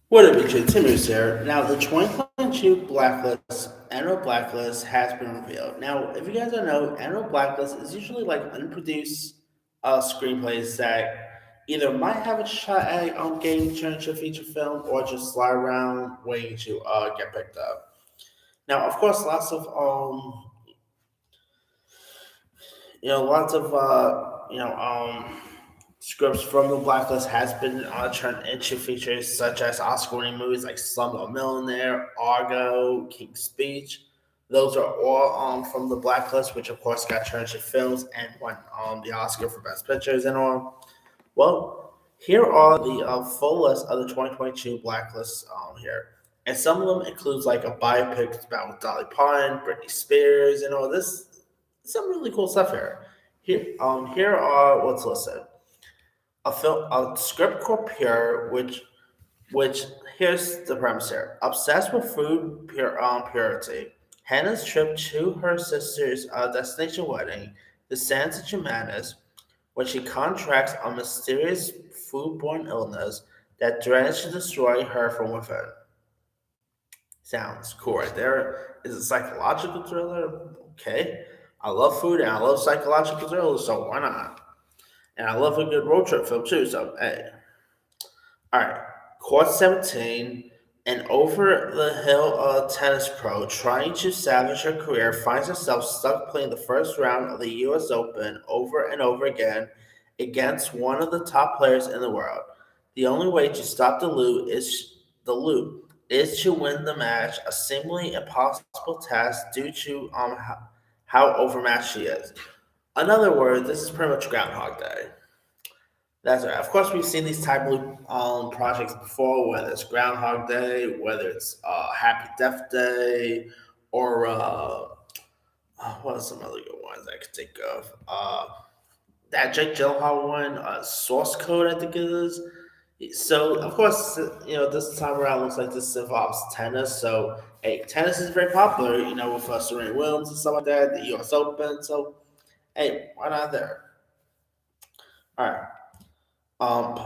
What up, BJ? Tim is here. Now, the 2022 Blacklist, Annual Blacklist has been revealed. Now, if you guys don't know, Annual Blacklist is usually like unproduced screenplays that either might have a shot at getting turned into a feature film or just slide around waiting to get picked up. Now, of course, lots of scripts from the blacklist has been turned into features such as Oscar-winning movies like Slumdog Millionaire, Argo, King's Speech. Those are all from the blacklist, which of course got turned into films and won the Oscar for Best Pictures and all. Well, here are the full list of the 2022 blacklists here. And some of them includes like a biopic about Dolly Parton, Britney Spears, and all this. Some really cool stuff here. Here are what's listed: a script called Pure, which here's the premise here. Obsessed with purity, Hannah's trip to her sister's destination wedding descends into madness when she contracts a mysterious foodborne illness that threatens to destroy her from within. Sounds cool right there. Is it a psychological thriller? Okay. I love food and I love psychological thrillers, so why not? And I love a good road trip film too, so hey. Alright. Court 17, an over the hill tennis pro trying to salvage her career finds herself stuck playing the first round of the US Open over and over again against one of the top players in the world. The only way to stop the loop is to win the match, a seemingly impossible task due to how overmatched she is. In other words, this is pretty much Groundhog Day. That's right. Of course, we've seen these type of projects before, whether it's Groundhog Day, whether it's Happy Death Day, or what are some other good ones I could think of? That Jake Gyllenhaal one, Source Code, I think it is. So, of course, this time around looks like this involves tennis. So, hey, tennis is very popular, with Serena Williams and stuff like that, the U.S. Open. So, hey, why not there? All right. Um,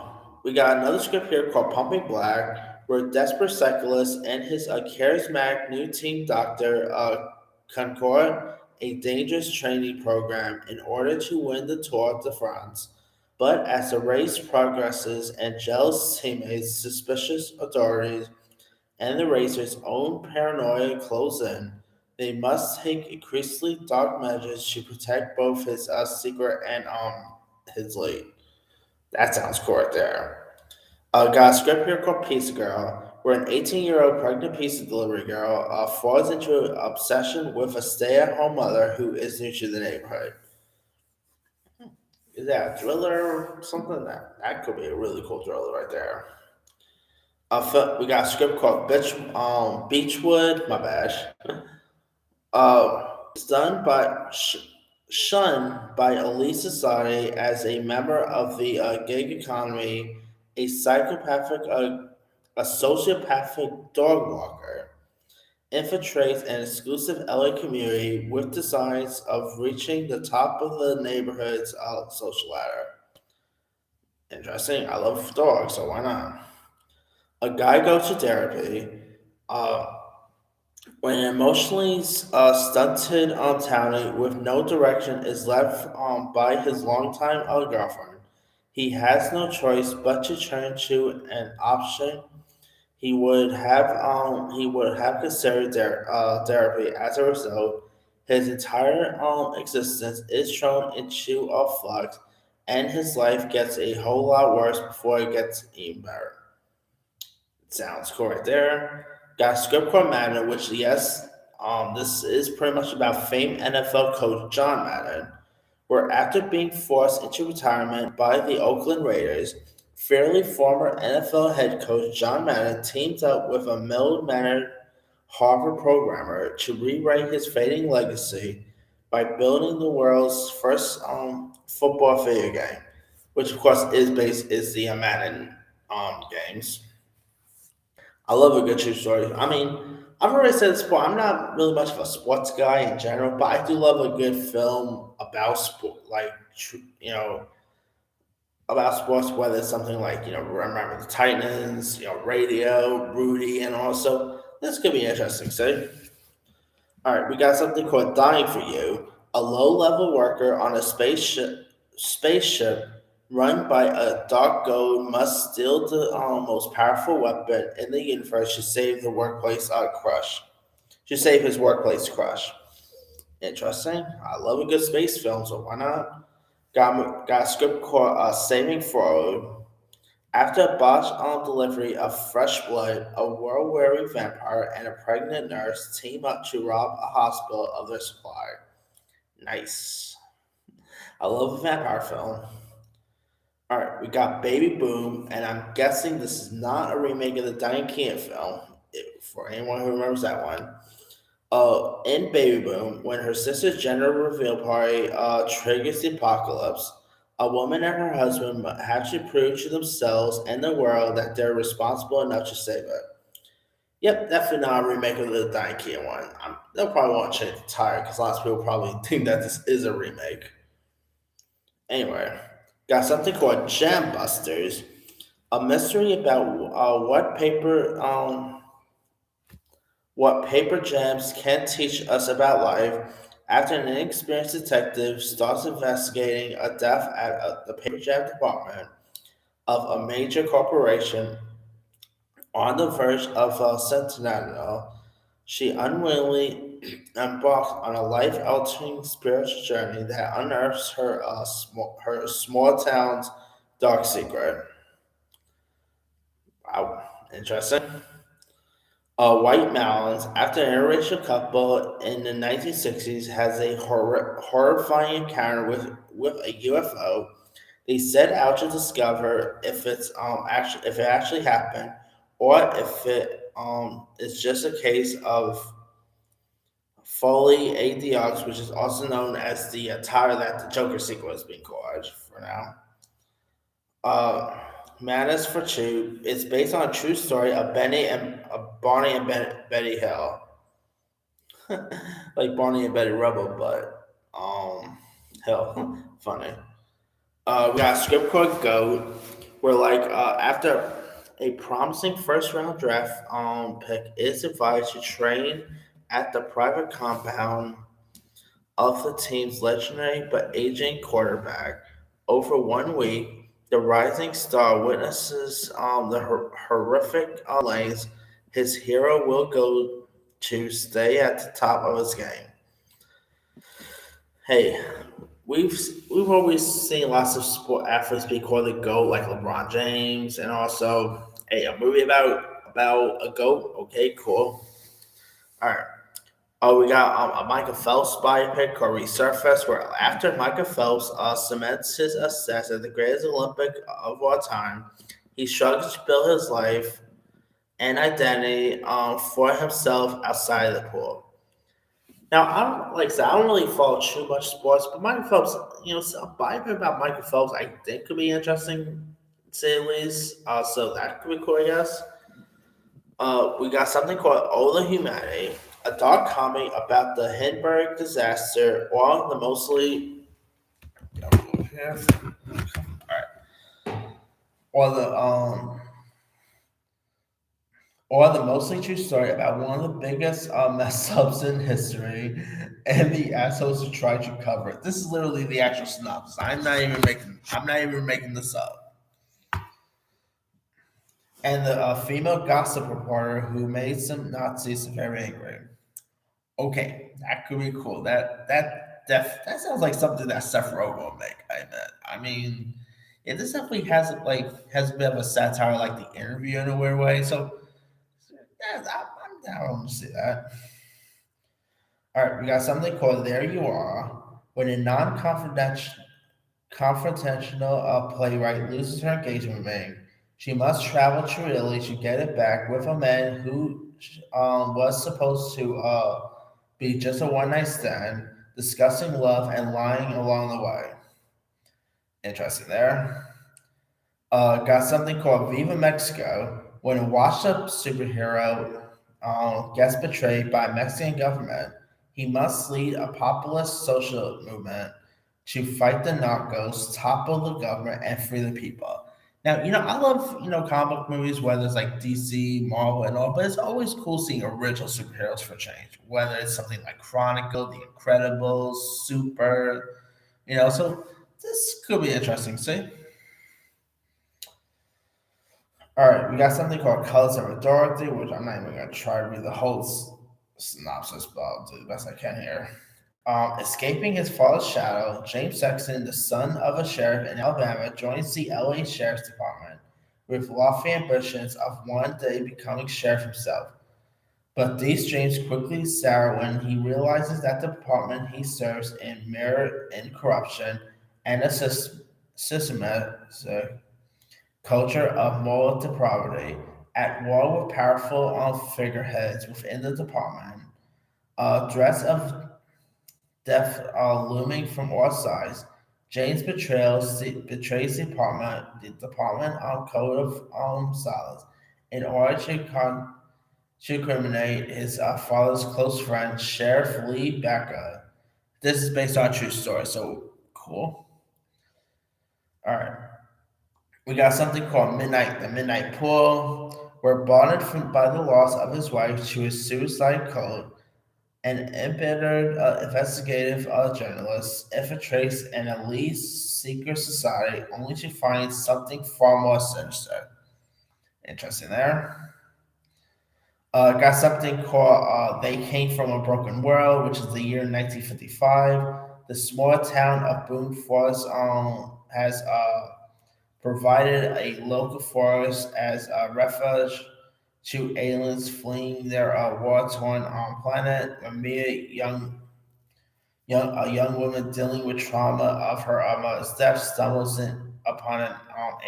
we got another script here called Pumping Black, where a desperate cyclist and his charismatic new team doctor concord a dangerous training program in order to win the Tour de France. But as the race progresses and jealous teammates, suspicious authorities, and the racer's own paranoia close in, they must take increasingly dark measures to protect both his secret and his lead. That sounds correct there. Got a script here called Pizza Girl, where an 18-year-old pregnant pizza delivery girl falls into an obsession with a stay-at-home mother who is new to the neighborhood. Is that a thriller or something? That could be a really cool thriller right there. We got a script called Beechwood. My bad. It's done by shunned by elite society as a member of the gig economy, a a sociopathic dog walker infiltrates an exclusive LA community with designs of reaching the top of the neighborhood's social ladder. Interesting. I love dogs, so why not? A guy goes to therapy. Uh, when an emotionally stunted townie with no direction is left by his longtime girlfriend, he has no choice but to turn to an option he would have considered therapy. As a result, his entire existence is thrown into a flux, and his life gets a whole lot worse before it gets even better. Sounds cool right there. Got a script called Madden, which yes, this is pretty much about famed NFL coach John Madden, where after being forced into retirement by the Oakland Raiders, fairly former NFL head coach John Madden teamed up with a mild-mannered Harvard programmer to rewrite his fading legacy by building the world's first football video game, which of course is the Madden games. I love a good true story. I mean, I've already said this before. I'm not really much of a sports guy in general, but I do love a good film about sport, like about sports, whether it's something like, Remember the Titans, Radio, Rudy, and also this could be interesting. So, all right, we got something called Dying for You. A low-level worker on a spaceship run by a dark god must steal the most powerful weapon in the universe to save the workplace crush. To save his workplace crush. Interesting. I love a good space film, so why not? Got a script called Saving Frodo. After a botched delivery of fresh blood, a world-weary vampire and a pregnant nurse team up to rob a hospital of their supply. Nice. I love a vampire film. Alright, we got Baby Boom, and I'm guessing this is not a remake of the Diane Keaton film, for anyone who remembers that one. In Baby Boom, when her sister's gender reveal party triggers the apocalypse, a woman and her husband have to prove to themselves and the world that they're responsible enough to save it. Yep, definitely not a remake of the Diane Keaton one. They'll probably want to change the tire because lots of people probably think that this is a remake. Anyway, got something called Jam Busters, a mystery about what paper jams can teach us about life after an inexperienced detective starts investigating a death at the paper jam department of a major corporation on the verge of a centennial. She unwillingly embarks on a life-altering spiritual journey that unearths her small town's dark secret. Wow, interesting. White Mountains, after an interracial couple in the 1960s has a horrifying encounter with a UFO, they set out to discover if it actually happened or if it is just a case of Foley ADX, which is also known as the tire that the Joker sequel is being called for now. Uh, Madness for Two. It's based on a true story of Barney and Betty Hill, like Barney and Betty Rubble, but Hill, funny. We got a script called Goat, where after a promising first round draft pick is advised to train at the private compound of the team's legendary but aging quarterback. Over 1 week, the rising star witnesses the horrific lanes his hero will go to stay at the top of his game. Hey, we've we've always seen lots of sport athletes be called the GOAT, like LeBron James, and also a movie about a GOAT. Okay, cool. All right. Oh, we got a Michael Phelps biopic called Resurface, where after Michael Phelps cements his success as the greatest Olympic of all time, he struggles to build his life and identity for himself outside of the pool. Now, I don't really follow too much sports, but Michael Phelps, a biopic about Michael Phelps, I think could be interesting, to say the least. So that could be cool, I guess. We got something called Ola Humanity, a dark comedy about the Hindenburg disaster, or the or the mostly true story about one of the biggest mess ups in history, and the assholes who tried to cover it. This is literally the actual synopsis. I'm not even making this up. And the female gossip reporter who made some Nazis very angry. Okay, that could be cool. That sounds like something that Seth Rogen will make. I bet. I mean, yeah, this definitely has a bit of a satire, like The Interview in a weird way. So yeah, I'm down to see that. All right, we got something called There You Are. When a confrontational playwright loses her engagement ring, she must travel to Italy to get it back with a man who was supposed to be just a one night stand, discussing love and lying along the way. Interesting there. Got something called Viva Mexico. When a washed up superhero gets betrayed by Mexican government, he must lead a populist social movement to fight the narcos, topple the government, and free the people. Now, I love, comic book movies, whether it's like DC, Marvel, and all, but it's always cool seeing original superheroes for change, whether it's something like Chronicle, The Incredibles, Super, so this could be interesting. See? All right, we got something called Colors of Dorothy, which I'm not even going to try to read the whole synopsis, but I'll do the best I can here. Escaping his father's shadow, James Sexton, the son of a sheriff in Alabama, joins the LA Sheriff's Department with lofty ambitions of one day becoming sheriff himself. But these dreams quickly sour when he realizes that the department he serves in merit and corruption and a systematic culture of moral depravity, at war with powerful figureheads within the department. Threats of death are looming from all sides. James betrays the department on code of silence in order to criminate his father's close friend, Sheriff Lee Becker. This is based on a true story, so cool. All right. We got something called the Midnight Pool. We're bonded by the loss of his wife to his suicide cult. An embittered investigative journalist infiltrates an elite secret society only to find something far more sinister. Interesting there. Got something called They Came from a Broken World, which is the year 1955. The small town of Boone Forest has provided a local forest as a refuge to aliens fleeing their war-torn planet. A young woman dealing with trauma of her mother's death stumbles upon an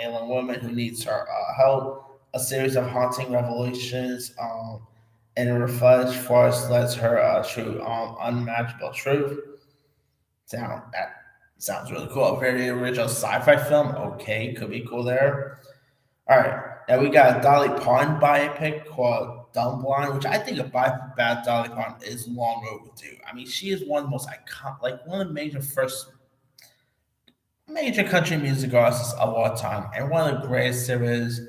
alien woman who needs her help. A series of haunting revelations in a refuge forest lets her true unmatchable truth. That sounds really cool. A very original sci-fi film. Okay, could be cool there. All right, now we got a Dolly Parton biopic called Dumb Blonde, which I think a biopic about Dolly Parton is long overdue. I mean, she is one of the most iconic, like one of the major country music artists of all time, and one of the greatest there is.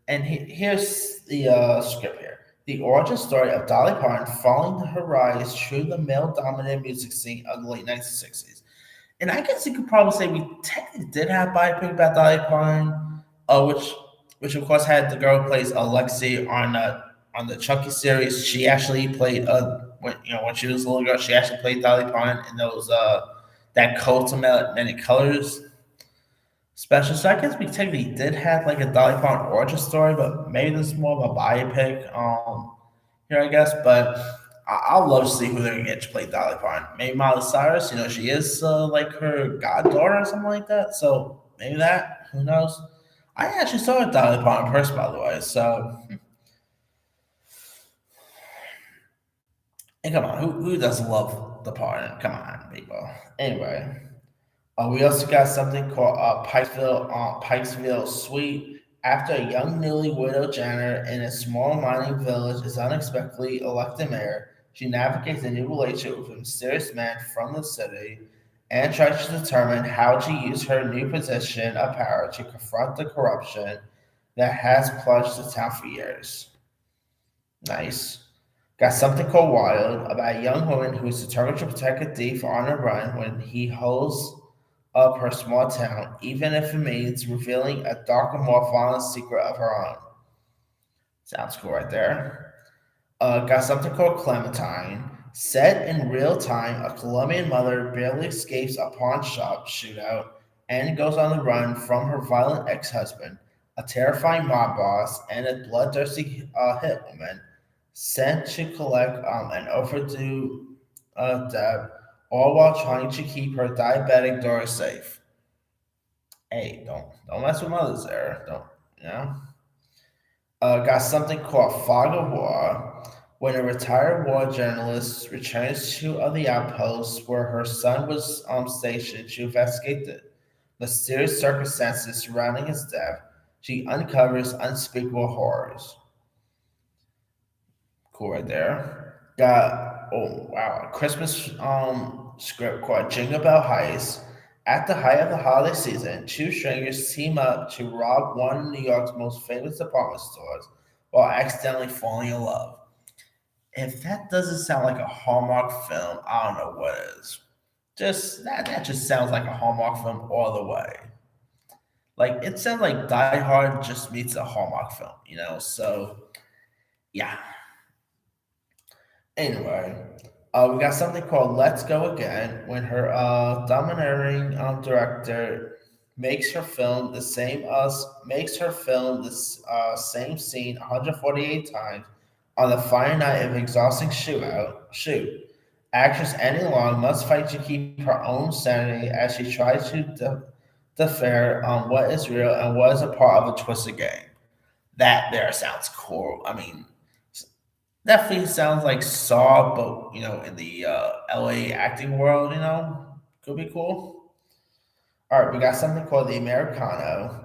And here's the script here. The origin story of Dolly Parton following her rise through the male-dominated music scene of the late 1960s. And I guess you could probably say we technically did have biopic about Dolly Parton, which of course had the girl who plays Alexi on the Chucky series. She actually played when she was a little girl, she actually played Dolly Parton in those that Coat of Many Colors special. So I guess we technically did have like a Dolly Parton origin story, but maybe this is more of a biopic here, I guess. But I'll love to see who they're gonna get to play Dolly Parton. Maybe Miley Cyrus. She is like her goddaughter or something like that. So maybe that. Who knows? I actually saw Dolly Parton in person, by the way. So, and come on, who doesn't love the Parton? Come on, people. Anyway, we also got something called Pikesville Suite. After a young newly widowed janitor in a small mining village is unexpectedly elected mayor, she navigates a new relationship with a mysterious man from the city and tries to determine how to use her new position of power to confront the corruption that has plunged the town for years. Nice. Got something called Wild about a young woman who is determined to protect a thief on a run when he holds up her small town, even if it means revealing a darker, more violent secret of her own. Sounds cool right there. Got something called Clementine. Set in real time, a Colombian mother barely escapes a pawn shop shootout and goes on the run from her violent ex husband, a terrifying mob boss, and a bloodthirsty hitwoman sent to collect an overdue debt, all while trying to keep her diabetic daughter safe. Hey, don't mess with mothers there. Don't you know? Got something called Fog of War. When a retired war journalist returns to the outpost where her son was stationed to investigate the mysterious circumstances surrounding his death, she uncovers unspeakable horrors. Cool right there. Got a Christmas script called Jingle Bell Heist. At the height of the holiday season, two strangers team up to rob one of New York's most famous department stores while accidentally falling in love. If that doesn't sound like a Hallmark film, I don't know what is. That just sounds like a Hallmark film all the way. Like it sounds like Die Hard just meets a Hallmark film, you know? So yeah. Anyway, we got something called Let's Go Again when her domineering director makes her film this same scene 148 times on the final night of exhausting shoot. Actress Annie Long must fight to keep her own sanity as she tries to defer on what is real and what is a part of a twisted game. That there sounds cool. I mean, definitely sounds like Saw, but in the LA acting world, could be cool. All right, we got something called the Americano,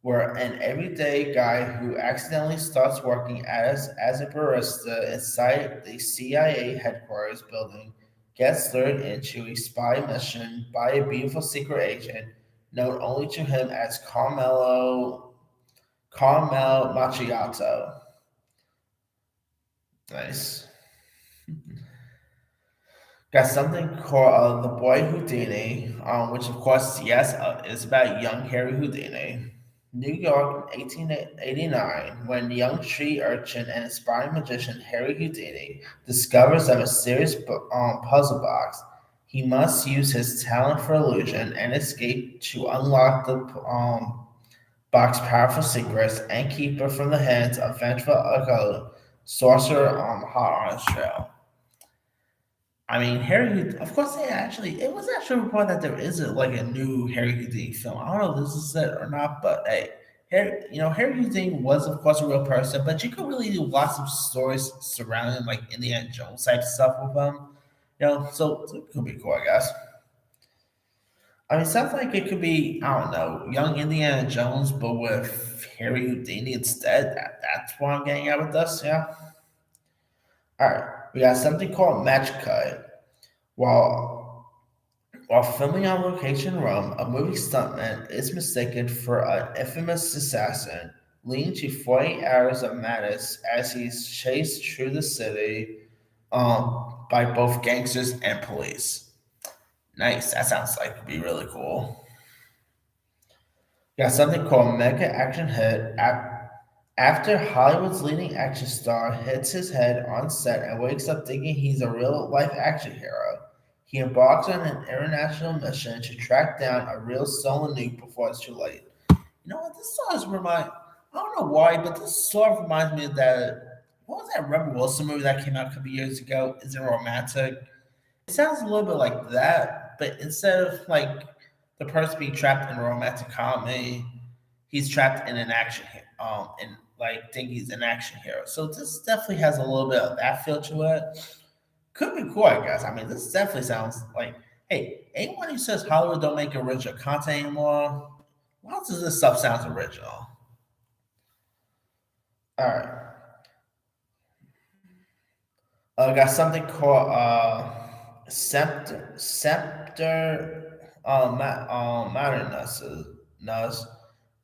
where an everyday guy who accidentally starts working as a barista inside the CIA headquarters building gets lured into a spy mission by a beautiful secret agent known only to him as Carmel Macchiato. Nice. Got something called The Boy Houdini, which, of course, yes, is about young Harry Houdini. New York in 1889, when young street urchin and aspiring magician Harry Houdini discovers a mysterious puzzle box, he must use his talent for illusion and escape to unlock the box's powerful secrets and keep it from the hands of vengeful sorcerer hot on his trail. I mean, of course, it was actually reported that there is a new Harry Houdini film. I don't know if this is it or not, but hey, Harry Houdini was, of course, a real person, but you could really do lots of stories surrounding, like, Indiana Jones type stuff with him, so it could be cool, I guess. I mean, it sounds like it could be, I don't know, young Indiana Jones, but with Harry Houdini instead. That's what I'm getting at with this, yeah. All right, we got something called Match Cut. While while filming on location in Rome, a movie stuntman is mistaken for an infamous assassin, leading to 40 hours of madness as he's chased through the city by both gangsters and police. Nice. That sounds like it'd be really cool. Got something called Mega Action Hit. After Hollywood's leading action star hits his head on set and wakes up thinking he's a real life action hero, he embarks on an international mission to track down a real stolen nuke before it's too late. You know what? I don't know why, but this sort of reminds me of that. What was that Rebel Wilson movie that came out a couple years ago? Is it romantic? It sounds a little bit like that, but instead of like the person being trapped in a romantic comedy, he's trapped in an and like think he's an action hero. So this definitely has a little bit of that feel to it. Could be cool, I guess. I mean, this definitely sounds like, hey, anyone who says Hollywood don't make original content anymore, lots of this stuff sounds original. All right, got something called Scepter Modernus.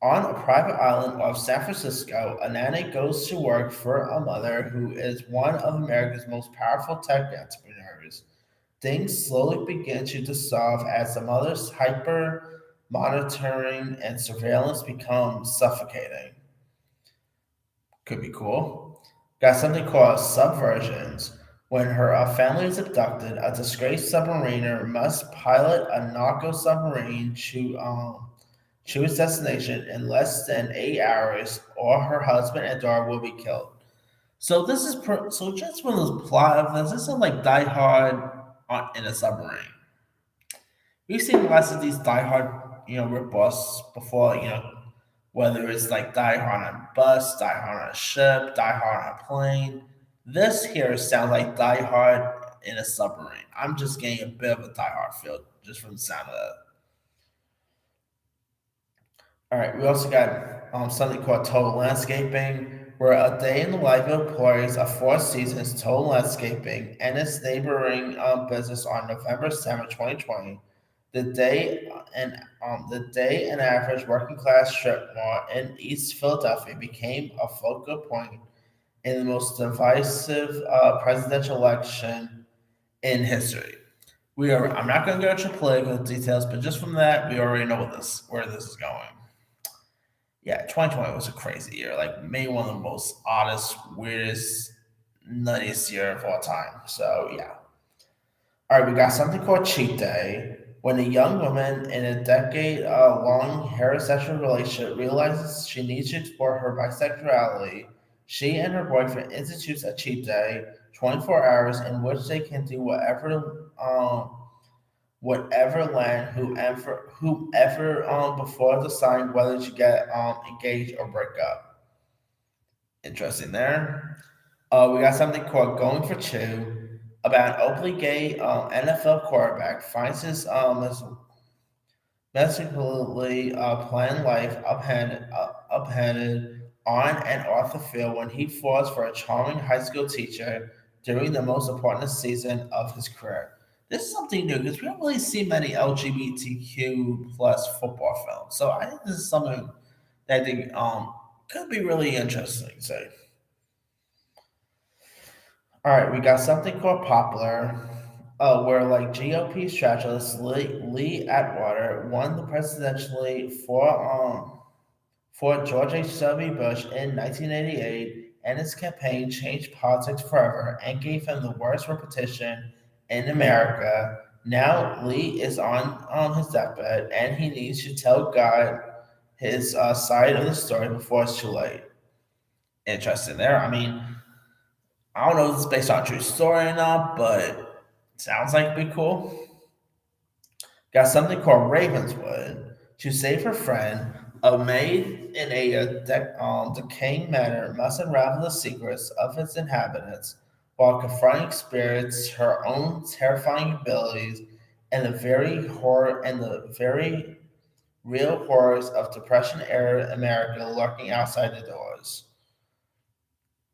On a private island off San Francisco, a nanny goes to work for a mother who is one of America's most powerful tech entrepreneurs. Things slowly begin to dissolve as the mother's hyper monitoring and surveillance become suffocating. Could be cool. Got something called subversions. When her family is abducted, a disgraced submariner must pilot a narco submarine to its destination in less than 8 hours, or her husband and daughter will be killed. So so just for the plot of this is like Die Hard in a submarine. We've seen lots of these Die Hard, rip-offs before, whether it's like Die Hard on a bus, Die Hard on a ship, Die Hard on a plane. This here sounds like Die Hard in a submarine. I'm just getting a bit of a Die Hard feel just from the sound of that. All right, we also got something called Total Landscaping, where a day in the life of employees of Four Seasons Total Landscaping and its neighboring business on November 7, 2020. The day an average working class strip mall in East Philadelphia became a focal point in the most divisive presidential election in history. I'm not going to go into political details, but just from that, we already know where this is going. Yeah, 2020 was a crazy year. Like maybe one of the most oddest, weirdest, nuttiest year of all time. So yeah. All right, we got something called cheat day. When a young woman in a decade-long heterosexual relationship realizes she needs to explore her bisexuality, she and her boyfriend institutes a cheat day, 24 hours in which they can do whatever land whomever before deciding whether to get engaged or break up. Interesting there. We got something called Going for Two about an openly gay NFL quarterback finds his meticulously planned life upended on and off the field when he falls for a charming high school teacher during the most important season of his career. This is something new because we don't really see many LGBTQ plus football films, so I think this is something that I think could be really interesting. So all right, we got something called Popular, where like GOP strategist Lee Atwater won the presidentially for George H.W. Bush in 1988, and his campaign changed politics forever and gave him the worst reputation in America. Now Lee is on his deathbed, and he needs to tell God his side of the story before it's too late. Interesting there. I mean, I don't know if it's based on a true story or not, but it sounds like it'd be cool. Got something called Ravenswood. To save her friend, a maid in a decaying manor must unravel the secrets of its inhabitants while confronting spirits, her own terrifying abilities, and the very real horrors of Depression era America lurking outside the doors.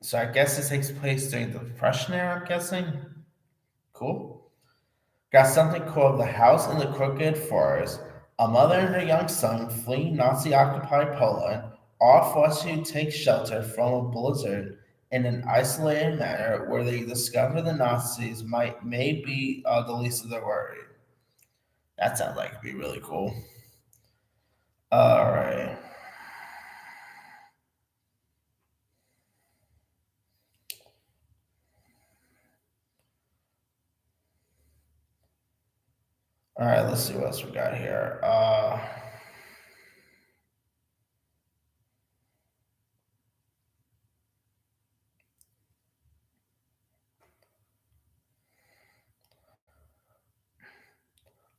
So I guess this takes place during the Depression era, I'm guessing. Cool. Got something called The House in the Crooked Forest. A mother and her young son flee Nazi occupied Poland, all forced to take shelter from a blizzard in an isolated manner where they discover the Nazis may be the least of their worry. That sounds like it'd be really cool. All right. All right, let's see what else we got here.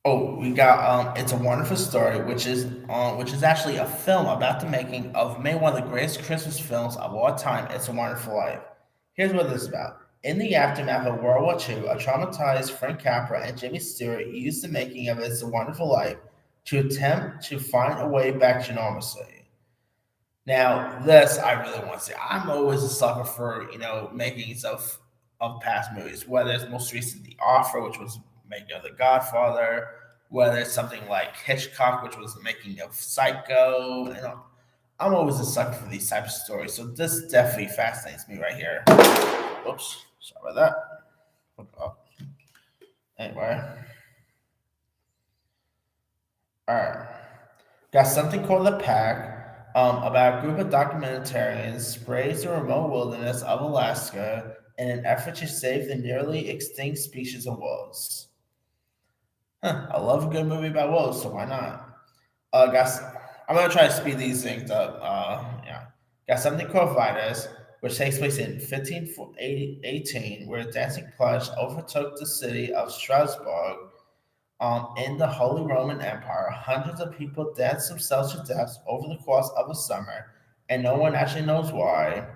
Oh, we got It's a Wonderful Story, which is actually a film about the making of maybe one of the greatest Christmas films of all time, It's a Wonderful Life. Here's what this is about. In the aftermath of World War II, a traumatized Frank Capra and Jimmy Stewart used the making of It's a Wonderful Life to attempt to find a way back to normalcy. Now, this I really want to see. I'm always a sucker for makings of past movies, whether it's most recent The Offer, which was making of The Godfather, whether it's something like Hitchcock, which was the making of Psycho. I'm always a sucker for these types of stories, so this definitely fascinates me right here. Oops, sorry about that. Anyway, all right. Got something called The Pack, about a group of documentarians sprays the remote wilderness of Alaska in an effort to save the nearly extinct species of wolves. Huh, I love a good movie about wolves, so why not? Guys, I'm gonna try to speed these things up. Yeah, got something called Vitus, which takes place in 1518, where a dancing plague overtook the city of Strasbourg. In the Holy Roman Empire, hundreds of people danced themselves to death over the course of a summer, and no one actually knows why.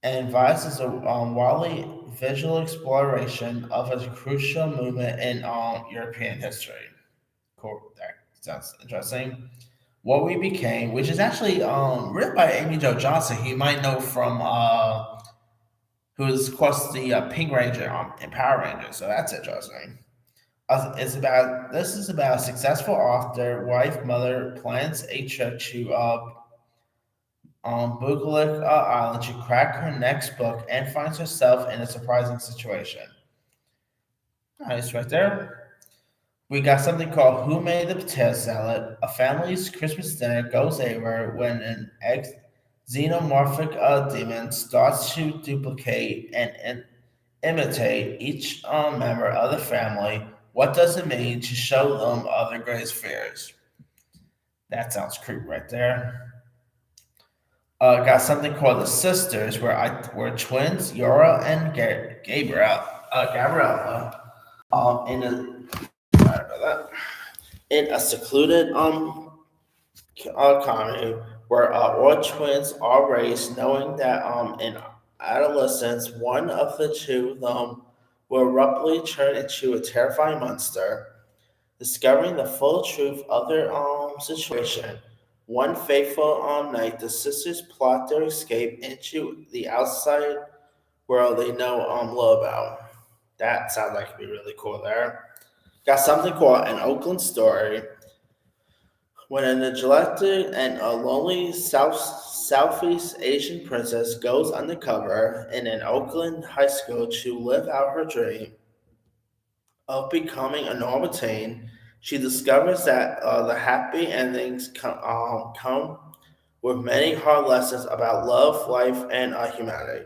And Vice is a wildly visual exploration of a crucial movement in European history. Cool, that sounds interesting. What We Became, which is actually written by Amy Jo Johnson, you might know from who's of course the Pink Ranger in Power Rangers, so that's interesting. This is about a successful author, wife, mother plans a trip to on Bugalik Island to crack her next book and finds herself in a surprising situation. Nice, right there. We got something called Who Made the Potato Salad? A family's Christmas dinner goes over when an xenomorphic demon starts to duplicate and imitate each member of the family. What does it mean to show them other greatest fears? That sounds creepy right there. Got something called the Sisters, where twins Yora and Gabriella, in sorry about that, in a secluded comedy where all twins are raised, knowing that in adolescence one of the two of them will abruptly turn into a terrifying monster. Discovering the full truth of their situation, one fateful night, the sisters plot their escape into the outside world they know little about. That sounds like it'd be really cool there. Got something called an Oakland story. When a neglected and a lonely Southeast Asian princess goes undercover in an Oakland high school to live out her dream of becoming a normal teen, she discovers that the happy endings come with many hard lessons about love, life, and humanity.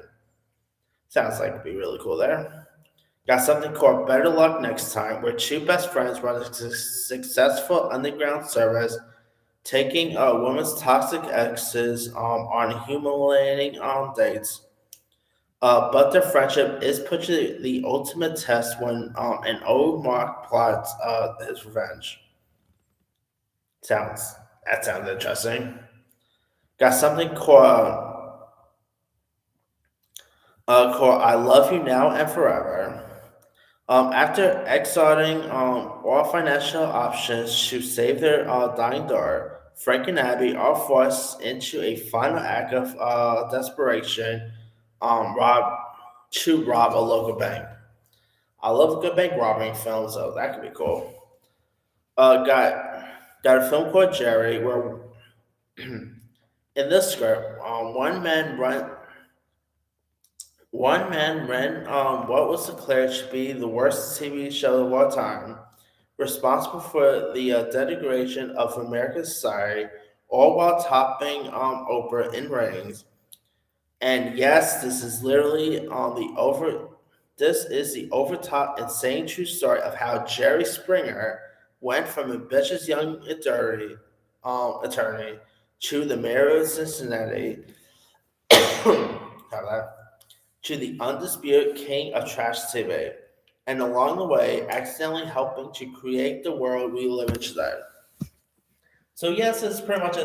Sounds like it'd be really cool there. Got something called Better Luck Next Time, where two best friends run a successful underground service, taking a woman's toxic exes on humiliating dates. But their friendship is put to the ultimate test when an old Mark plots his revenge. Sounds that sounds interesting. Got something called "I Love You Now and Forever." After exhausting all financial options to save their dying daughter, Frank and Abby are forced into a final act of desperation, rob to rob a local bank. I love a good bank robbery film, so that could be cool. Got a film called Jerry, where in this script, one man ran what was declared to be the worst TV show of all time, responsible for the degradation of American society, all while topping Oprah in ratings. And yes, this is literally on the over. This is the overtop insane true story of how Jerry Springer went from ambitious young attorney to the mayor of Cincinnati. How that? To the undisputed king of trash TV, and along the way, accidentally helping to create the world we live in today. So yes, it's pretty much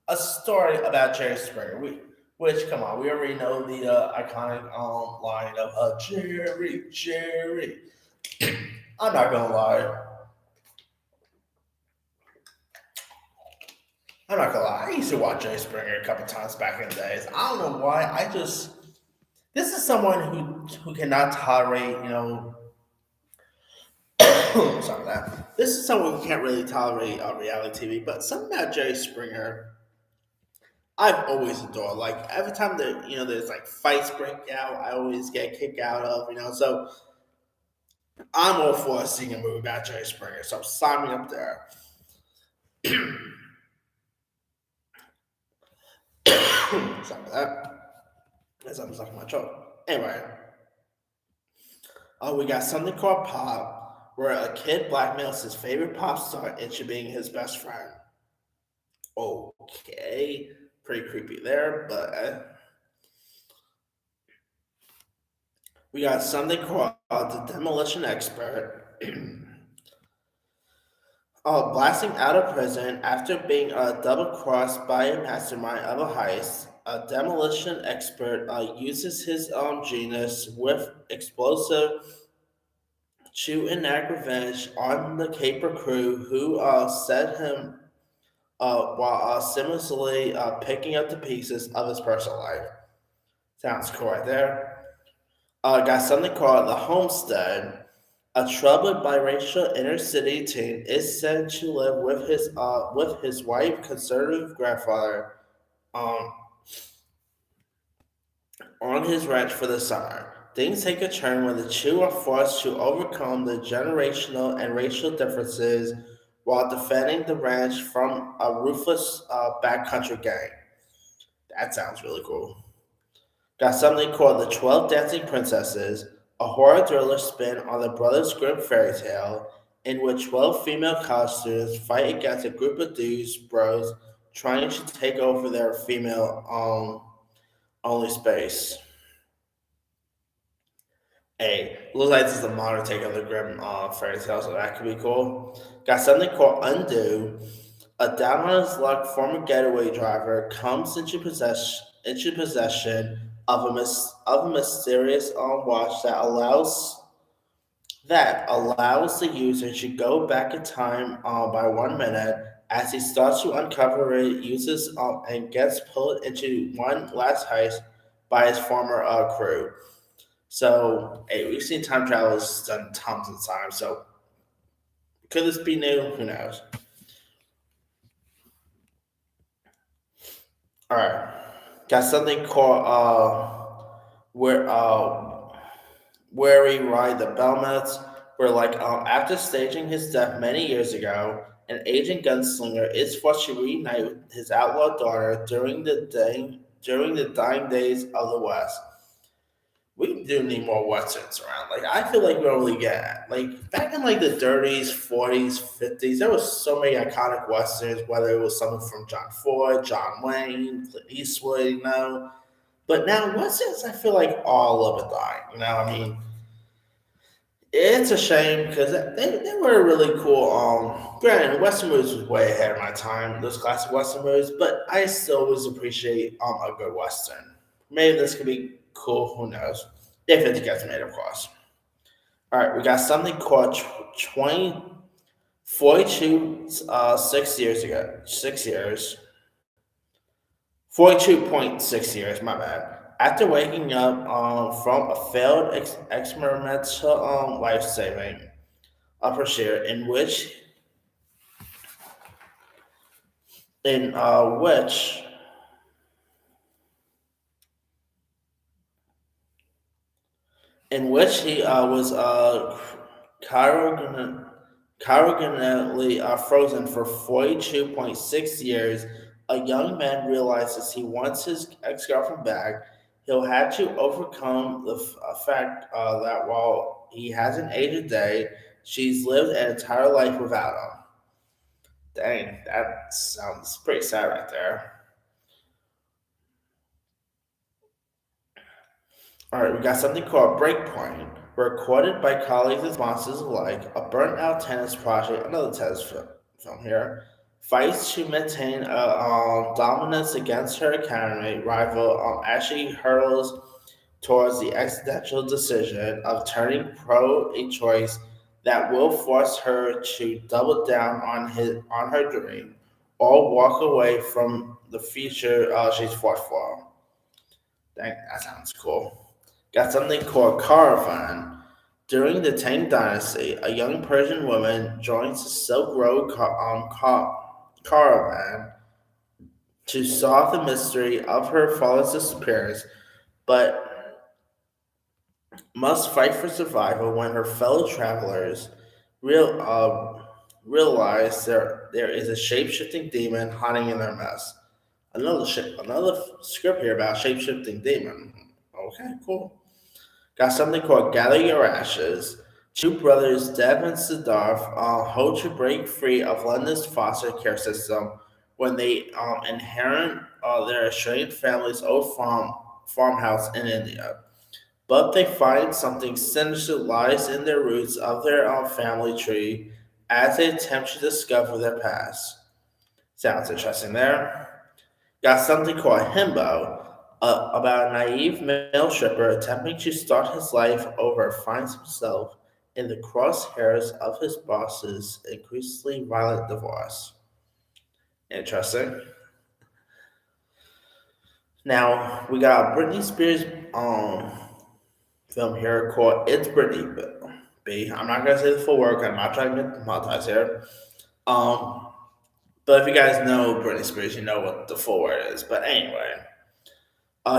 a story about Jerry Springer. Which come on, we already know the iconic line of Jerry, Jerry. I'm not gonna lie. I'm not gonna lie. I used to watch Jerry Springer a couple times back in the days. I don't know why. I just this is someone who cannot tolerate, sorry that. This is someone who can't really tolerate reality TV, but something about Jerry Springer, I've always adored. Like every time that there's like fights break out, I always get kicked out of. So I'm all for seeing a movie about Jerry Springer. So sign me up there. Sorry about that. As I'm stuck in my throat. Anyway, we got something called Pop, where a kid blackmails his favorite pop star into being his best friend. Okay, pretty creepy there, but we got something called the Demolition Expert. Blasting out of prison after being double crossed by a mastermind of a heist, a demolition expert uses his genius with explosive to enact revenge on the caper crew who set him while simultaneously picking up the pieces of his personal life. Sounds cool right there. Got something called the Homestead, A troubled biracial inner city teen is said to live with his white conservative grandfather um, on his ranch for the summer. Things take a turn when the two are forced to overcome the generational and racial differences while defending the ranch from a ruthless backcountry gang. That sounds really cool. Got something called The 12 Dancing Princesses, a horror thriller spin on the Brothers Grimm fairy tale, in which 12 female college students fight against a group of dudes, bros, trying to take over their female only space. Hey, looks like this is a modern take of the Grimm fairy tale, so that could be cool. Got something called Undo. A down on his luck former getaway driver comes into possession of a mysterious watch that allows the user to go back in time by 1 minute. As he starts to uncover it, uses and gets pulled into one last heist by his former crew. So, hey, we've seen time travelers done tons of times. So, could this be new? Who knows? All right, got something called where where he ride the Belmonts. Where like after staging his death many years ago, an aging gunslinger is forced to reunite with his outlaw daughter during the dying days of the West. We do need more westerns around. Like I feel like we don't really get like back in like the 30s, 40s, 50s. There was so many iconic westerns. Whether it was something from John Ford, John Wayne, Clint Eastwood, But now westerns, I feel like all of it dying. It's a shame because they were really cool. Granted, Western movies was way ahead of my time. Those classic Western movies, but I still always appreciate a good Western. Maybe this could be cool. Who knows? If it gets made, of course. All right, we got something called 2042 6 years ago. 6 years. 42.6 years, my bad. After waking up from a failed experimental life saving procedure in which he was cryogenically frozen for 42.6 years, a young man realizes he wants his ex girlfriend back. He'll have to overcome the fact that while he hasn't aged a day, she's lived an entire life without him. Dang, that sounds pretty sad right there. All right, we got something called Breakpoint, recorded by colleagues and sponsors alike. A burnt out tennis project, another tennis film here, fights to maintain a dominance against her academy rival as she hurdles towards the existential decision of turning pro a choice that will force her to double down on her dream or walk away from the future she's fought for. Dang, that sounds cool. Got something called caravan. During the Tang Dynasty, a young Persian woman joins the Silk Road caravan to solve the mystery of her father's disappearance, but must fight for survival when her fellow travelers real, realize there is a shape shifting demon hiding in their mess. Another script here about shape shifting demon. Okay, cool. Got something called Gather Your Ashes. Two brothers, Dev and Siddharth, hope to break free of London's foster care system when they inherit their estranged family's old farmhouse in India. But they find something sinister lies in the roots of their family tree as they attempt to discover their past. Sounds interesting there. Got something called Himbo, about a naive male stripper attempting to start his life over, finds himself in the crosshairs of his boss's increasingly violent divorce. Interesting. Now we got Britney Spears film here called "It's Britney." B. I'm not gonna say the full word. 'Cause I'm not trying to get monetized here. Um, but if you guys know Britney Spears, you know what the full word is. But anyway,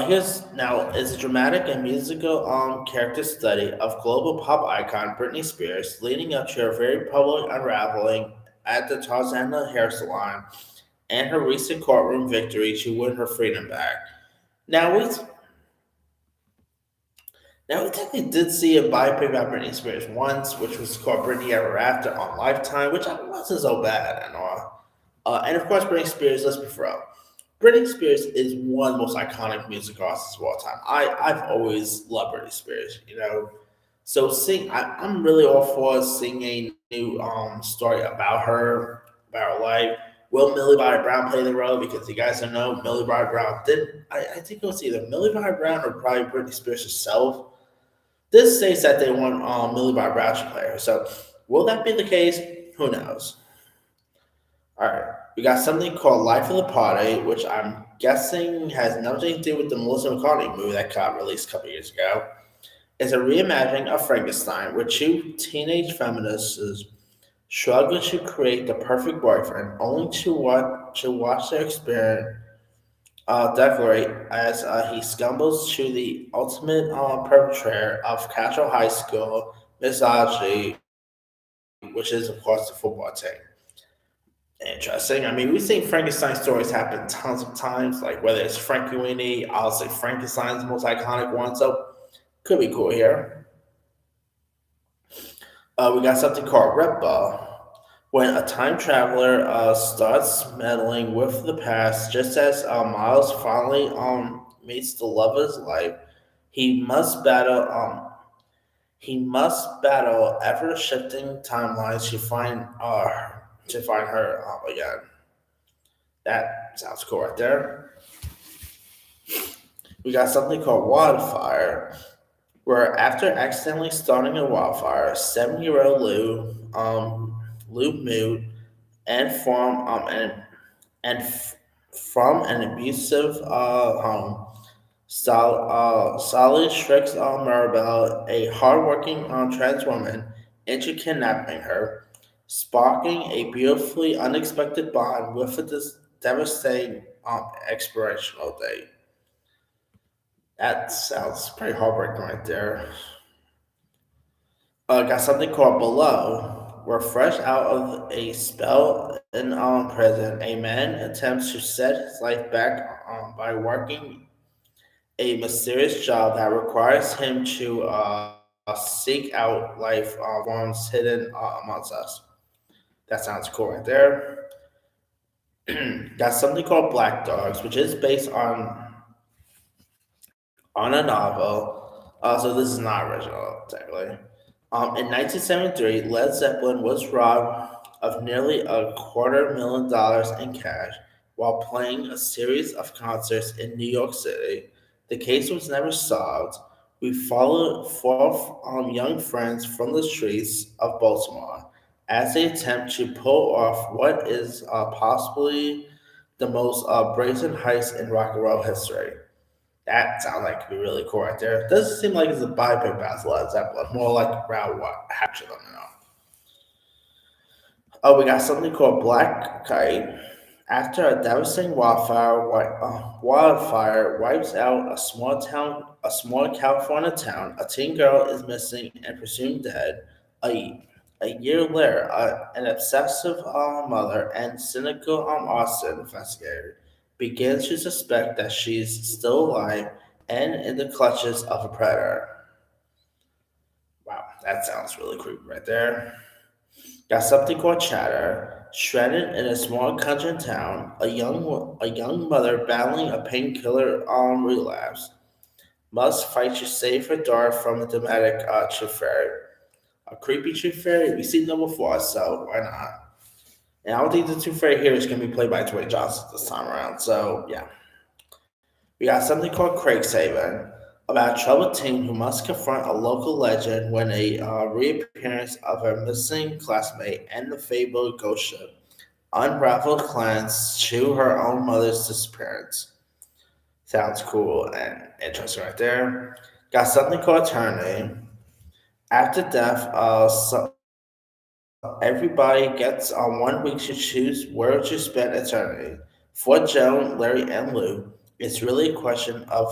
here's now is a dramatic and musical character study of global pop icon Britney Spears, leading up to her very public unraveling at the Tarzana hair salon and her recent courtroom victory to win her freedom back. Now we Now, we technically did see a biopic about Britney Spears once, which was called Britney Ever After on Lifetime, which I wasn't so bad and all. And of course, Britney Spears, let's be for real. Britney Spears is one of the most iconic music artists of all time. I've always loved Britney Spears, you know. So I'm really all for seeing a new story about her life. Will Millie Bobby Brown play the role? Because you guys don't know, Millie Bobby Brown did. I think it was either Millie Bobby Brown or probably Britney Spears herself. This states that they want Millie Bobby Brown to play her. So will that be the case? Who knows? All right. We got something called Life of the Party, which I'm guessing has nothing to do with the Melissa McCarthy movie that got released a couple years ago. It's a reimagining of Frankenstein, where two teenage feminists struggle to create the perfect boyfriend, only to watch their experience decorate as he stumbles to the ultimate perpetrator of casual high school misogyny, which is, of course, the football team. Interesting. I mean, we've seen Frankenstein stories happen tons of times, like whether it's Frankie Weenie, I'll say Frankenstein's the most iconic one, so could be cool here. We got something called Red Ball. When a time traveler starts meddling with the past, just as Miles finally meets the love of his life, he must battle ever shifting timelines to find her again. That sounds cool right there. We got something called Wildfire, where after accidentally starting a wildfire, 7-year-old Lou Moot, and and f- from an abusive home, Sally tricks Maribel, a hardworking trans woman, into kidnapping her, sparking a beautifully unexpected bond with a devastating expirational date. That sounds pretty heartbreaking right there. Got something called Below. We're fresh out of a spell in prison. A man attempts to set his life back by working a mysterious job that requires him to seek out life forms hidden amongst us. That sounds cool right there. Got something called Black Dogs, which is based on a novel. So this is not original, technically. In 1973, Led Zeppelin was robbed of nearly $250,000 in cash while playing a series of concerts in New York City. The case was never solved. We followed four young friends from the streets of Baltimore as they attempt to pull off what is possibly the most brazen heist in rock and roll history. That sounds like it could be really cool right there. It doesn't seem like it's a biopic about Led Zeppelin, more like around what happened to them now. Oh, we got something called Black Kite. After a devastating wildfire wipes out a small California town, a teen girl is missing and presumed dead. A year later, an obsessive mother and cynical Austin investigator begins to suspect that she's still alive and in the clutches of a predator. Wow, that sounds really creepy right there. Got something called Chatter. Shredded in a small country town, a young mother battling a painkiller relapse must fight to save her daughter from a dramatic truth fairy. A creepy truth fairy? We've seen them before, so why not? And I don't think the truth fairy here is going to be played by Dwayne Johnson this time around, so yeah. We got something called Craigsaven, about a troubled teen who must confront a local legend when a reappearance of her missing classmate and the fabled ghost ship unravel plans to her own mother's disappearance. Sounds cool and interesting right there. Got something called Eternity. After death, everybody gets 1 week to choose where to spend eternity. For Joan, Larry, and Lou, it's really a question of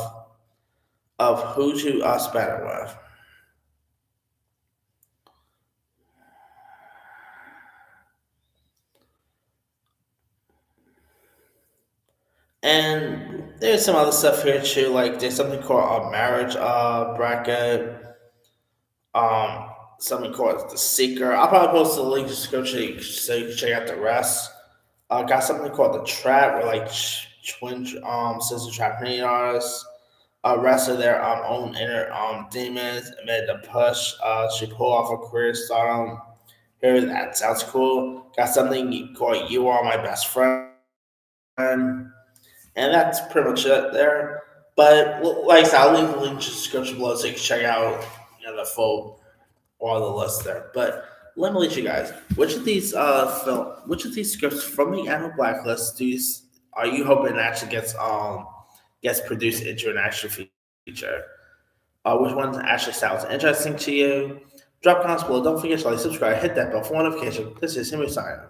who to spend it with. And there's some other stuff here too, like there's something called a marriage bracket, um, something called the seeker. I'll probably post the link to the description so you can check out the rest. Got something called the trap, where like twin sister trap artists wrestle their own inner demons amid the push to pull off a career stardom. Here, that sounds cool. Got something called "You Are My Best Friend," and that's pretty much it there. But like I said, I'll leave the link in the description below so you can check out the full all the list there. But let me let you guys. Which of these scripts from the Annual Blacklist are you hoping actually gets produced into an actual feature? Which one actually sounds interesting to you? Drop comments below. Don't forget to like, subscribe, hit that bell for notification. This is Henry signing.